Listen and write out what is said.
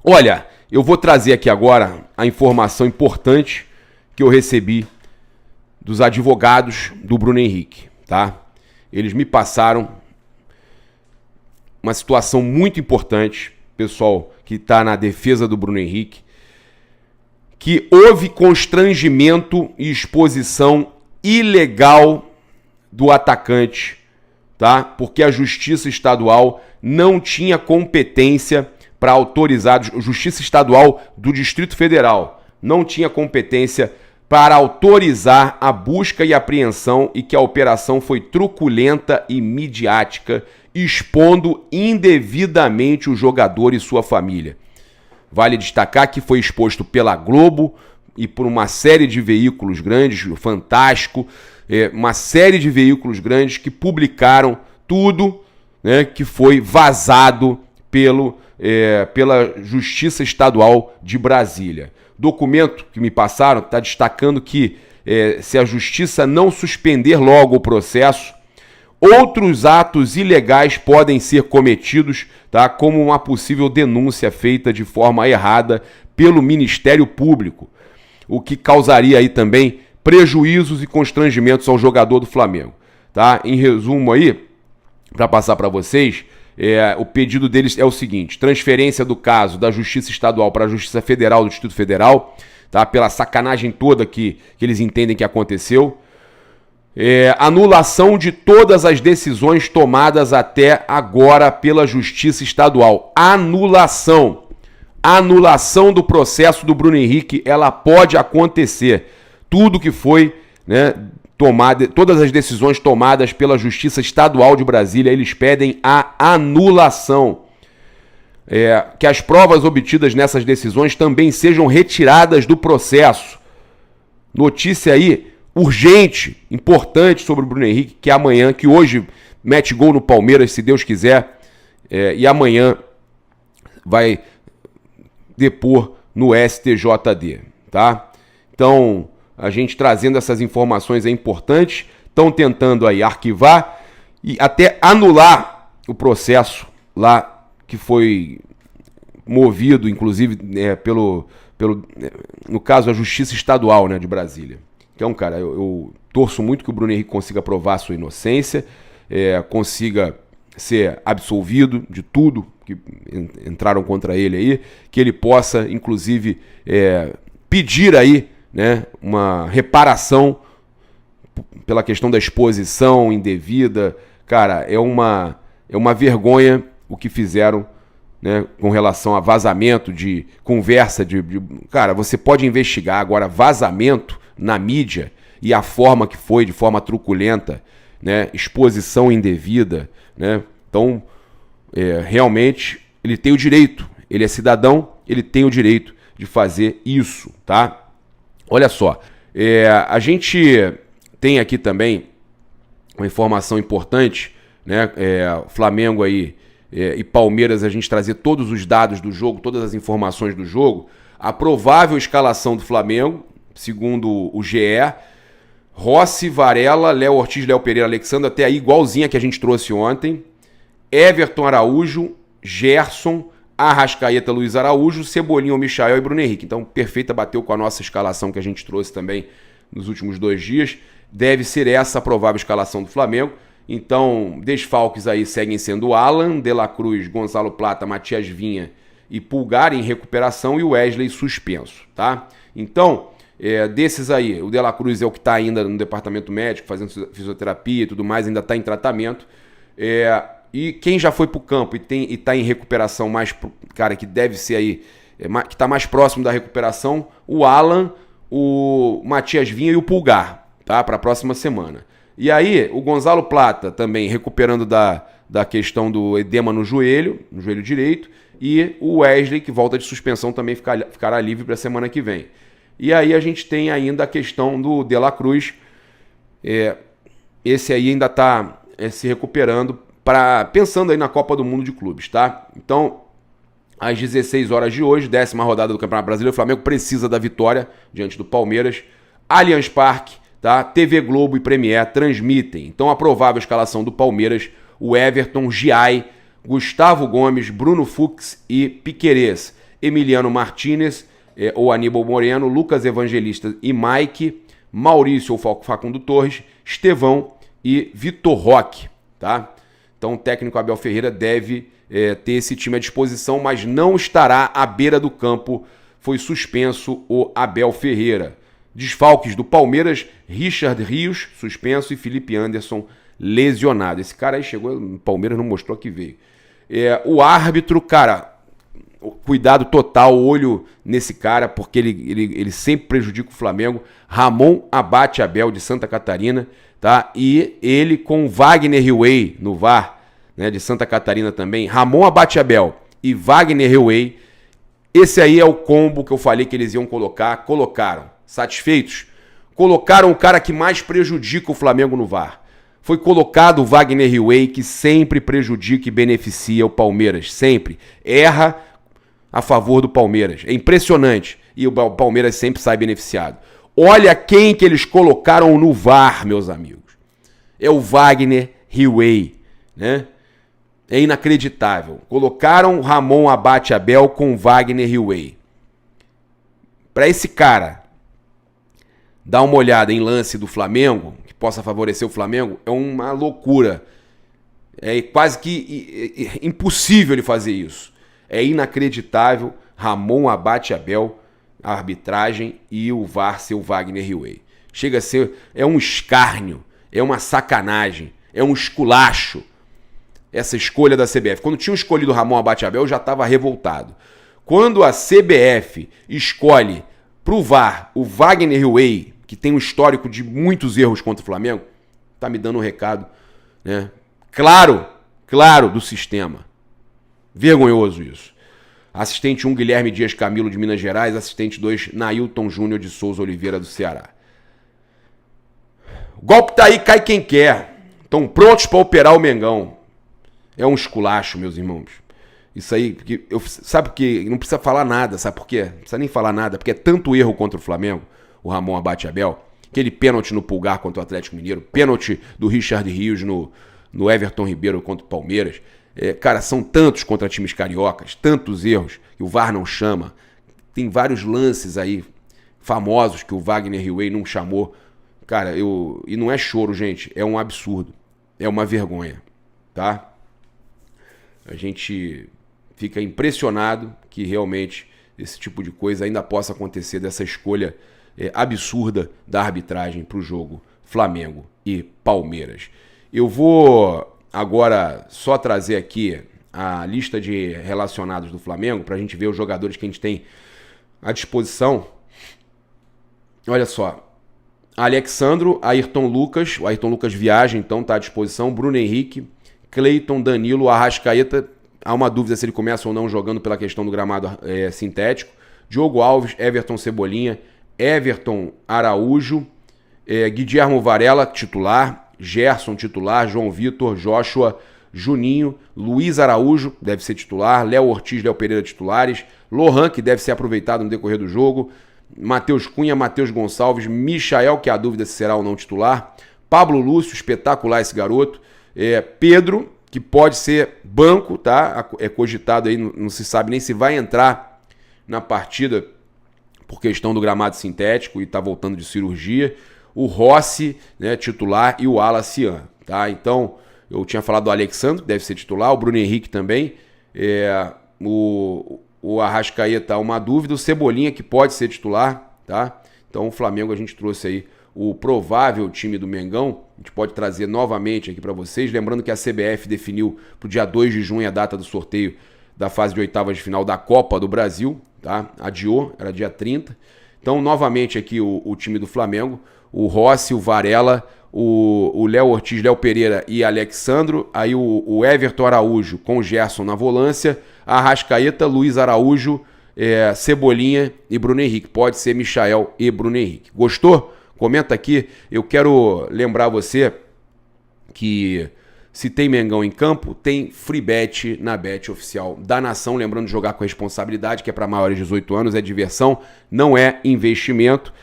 Olha, eu vou trazer aqui agora a informação importante que eu recebi dos advogados do Bruno Henrique, tá? Eles me passaram uma situação muito importante, pessoal que está na defesa do Bruno Henrique, que houve constrangimento e exposição ilegal do atacante, tá? Porque a Justiça Estadual não tinha competência para autorizar, a Justiça Estadual do Distrito Federal não tinha competência para autorizar a busca e apreensão e que a operação foi truculenta e midiática, expondo indevidamente o jogador e sua família. Vale destacar que foi exposto pela Globo e por uma série de veículos grandes, o Fantástico, uma série de veículos grandes que publicaram tudo, né, que foi vazado pela Justiça Estadual de Brasília. Documento que me passaram está destacando que se a Justiça não suspender logo o processo, outros atos ilegais podem ser cometidos, tá, como uma possível denúncia feita de forma errada pelo Ministério Público, o que causaria aí também prejuízos e constrangimentos ao jogador do Flamengo. Tá? Em resumo aí, para passar para vocês, o pedido deles é o seguinte: transferência do caso da Justiça Estadual para a Justiça Federal do Distrito Federal, tá? Pela sacanagem toda que eles entendem que aconteceu. Anulação de todas as decisões tomadas até agora pela Justiça Estadual. Anulação do processo do Bruno Henrique, ela pode acontecer. Tudo que foi, né, tomado, todas as decisões tomadas pela Justiça Estadual de Brasília, eles pedem a anulação. Que as provas obtidas nessas decisões também sejam retiradas do processo. Notícia aí urgente, importante sobre o Bruno Henrique, que amanhã, que hoje mete gol no Palmeiras, se Deus quiser, e amanhã vai depor no STJD, tá? Então, a gente trazendo essas informações é importante, estão tentando aí arquivar e até anular o processo lá que foi movido, inclusive, no caso, a Justiça Estadual, né, de Brasília. Então, cara, eu torço muito que o Bruno Henrique consiga provar a sua inocência, consiga ser absolvido de tudo que entraram contra ele aí, que ele possa, inclusive, pedir aí, né, uma reparação pela questão da exposição indevida. Cara, é uma vergonha o que fizeram, né, com relação a vazamento de conversa Cara, você pode investigar, agora vazamento na mídia e a forma que foi, de forma truculenta, né, exposição indevida, né? Então, realmente, ele tem o direito, ele é cidadão, ele tem o direito de fazer isso, tá? Olha só, a gente tem aqui também uma informação importante, né? Flamengo aí e Palmeiras, a gente trazer todos os dados do jogo, todas as informações do jogo. A provável escalação do Flamengo, segundo o GE, Rossi, Varela, Léo Ortiz, Léo Pereira, Alexandre, até aí igualzinha que a gente trouxe ontem. Everton, Araújo, Gerson, Arrascaeta, Luiz Araújo, Cebolinha, Michael e Bruno Henrique. Então, perfeita, bateu com a nossa escalação que a gente trouxe também nos últimos 2 dias. Deve ser essa a provável escalação do Flamengo. Então, desfalques aí seguem sendo Alan, De La Cruz, Gonzalo Plata, Matias Vinha e Pulgar em recuperação e o Wesley suspenso, tá? Então, desses aí, o De La Cruz é o que está ainda no departamento médico, fazendo fisioterapia e tudo mais, ainda está em tratamento. E quem já foi para o campo e está em recuperação mais, cara, que deve ser aí, que está mais próximo da recuperação, o Alan, o Matias Vinha e o Pulgar, tá? Para a próxima semana. E aí, o Gonzalo Plata também recuperando da questão do edema no joelho direito, e o Wesley, que volta de suspensão, também ficará livre para a semana que vem. E aí a gente tem ainda a questão do De La Cruz, esse aí ainda está se recuperando, pensando aí na Copa do Mundo de Clubes, tá? Então, às 16 horas de hoje, 10ª rodada do Campeonato Brasileiro, o Flamengo precisa da vitória diante do Palmeiras. Allianz Parque, tá? TV Globo e Premier transmitem. Então, a provável escalação do Palmeiras, o Everton, Giai, Gustavo Gomes, Bruno Fux e Piquerez. Emiliano Martinez, ou Aníbal Moreno, Lucas Evangelista e Mike, Maurício ou Facundo Torres, Estevão e Vitor Roque, tá? Então o técnico Abel Ferreira deve ter esse time à disposição, mas não estará à beira do campo. Foi suspenso o Abel Ferreira. Desfalques do Palmeiras, Richard Rios, suspenso, e Felipe Anderson, lesionado. Esse cara aí chegou no Palmeiras, não mostrou que veio. O árbitro, cara, cuidado total, olho nesse cara, porque ele sempre prejudica o Flamengo. Ramon Abate Abel, de Santa Catarina, tá? E ele com Wagner Hillway no VAR, né, de Santa Catarina também. Ramon Abate Abel e Wagner Hillway. Esse aí é o combo que eu falei que eles iam colocar. Colocaram. Satisfeitos? Colocaram o cara que mais prejudica o Flamengo no VAR. Foi colocado o Wagner Hillway, que sempre prejudica e beneficia o Palmeiras. Sempre. Erra a favor do Palmeiras. É impressionante. E o Palmeiras sempre sai beneficiado. Olha quem que eles colocaram no VAR, meus amigos. É o Wagner Hillway, né? É inacreditável. Colocaram Ramon Abate Abel com Wagner Hillway. Para esse cara dar uma olhada em lance do Flamengo, que possa favorecer o Flamengo, é uma loucura. É quase que impossível ele fazer isso. É inacreditável. Ramon Abate Abel, a arbitragem, e o VAR ser o Wagner Hillway. Chega a ser... É um escárnio, é uma sacanagem, é um esculacho essa escolha da CBF. Quando tinham escolhido o Ramon Abate Abel, eu já estava revoltado. Quando a CBF escolhe pro VAR o Wagner Hillway, que tem um histórico de muitos erros contra o Flamengo, tá me dando um recado, né? Claro, do sistema. Vergonhoso isso. Assistente 1, Guilherme Dias Camilo, de Minas Gerais. Assistente 2, Nailton Júnior de Souza Oliveira, do Ceará. O golpe tá aí, cai quem quer. Estão prontos para operar o Mengão. É um esculacho, meus irmãos. Isso aí, sabe que não precisa falar nada, sabe por quê? Não precisa nem falar nada, porque é tanto erro contra o Flamengo, o Ramon Abate Abel, aquele pênalti no Pulgar contra o Atlético Mineiro, pênalti do Richard Rios no Everton Ribeiro contra o Palmeiras. Cara, são tantos contra times cariocas, tantos erros que o VAR não chama. Tem vários lances aí famosos que o Wagner Hillway não chamou. Cara, e não é choro, gente, é um absurdo, é uma vergonha, tá? A gente fica impressionado que realmente esse tipo de coisa ainda possa acontecer, dessa escolha absurda da arbitragem para o jogo Flamengo e Palmeiras. Eu vou agora só trazer aqui a lista de relacionados do Flamengo para a gente ver os jogadores que a gente tem à disposição. Olha só. Alexandro, Ayrton Lucas. O Ayrton Lucas viaja, então está à disposição. Bruno Henrique, Cleiton, Danilo, Arrascaeta. Há uma dúvida se ele começa ou não jogando pela questão do gramado sintético. Diogo Alves, Everton Cebolinha, Everton Araújo, Guilherme Varela, titular, Gerson, titular, João Vitor, Joshua, Juninho, Luiz Araújo, deve ser titular, Léo Ortiz, Léo Pereira, titulares, Lohan, que deve ser aproveitado no decorrer do jogo, Matheus Cunha, Matheus Gonçalves, Michael, que há dúvida se será ou não titular, Pablo Lúcio, espetacular esse garoto, Pedro, que pode ser banco, tá? É cogitado aí, não se sabe nem se vai entrar na partida por questão do gramado sintético e tá voltando de cirurgia. O Rossi, né, titular, e o Alacian, tá? Então, eu tinha falado do Alexandre, que deve ser titular, o Bruno Henrique também, o Arrascaeta, uma dúvida, o Cebolinha, que pode ser titular, tá? Então, o Flamengo, a gente trouxe aí o provável time do Mengão, a gente pode trazer novamente aqui para vocês, lembrando que a CBF definiu para o dia 2 de junho a data do sorteio da fase de oitavas de final da Copa do Brasil, tá? Adiou, era dia 30. Então, novamente aqui o time do Flamengo, o Rossi, o Varela, o Léo Ortiz, Léo Pereira e Alexandro, aí o Everton Araújo com o Gerson na volância, Arrascaeta, Luiz Araújo, Cebolinha e Bruno Henrique. Pode ser Michael e Bruno Henrique. Gostou? Comenta aqui. Eu quero lembrar você que se tem Mengão em campo, tem free bet na bet oficial da Nação. Lembrando de jogar com responsabilidade, que é para maiores de 18 anos, é diversão, não é investimento.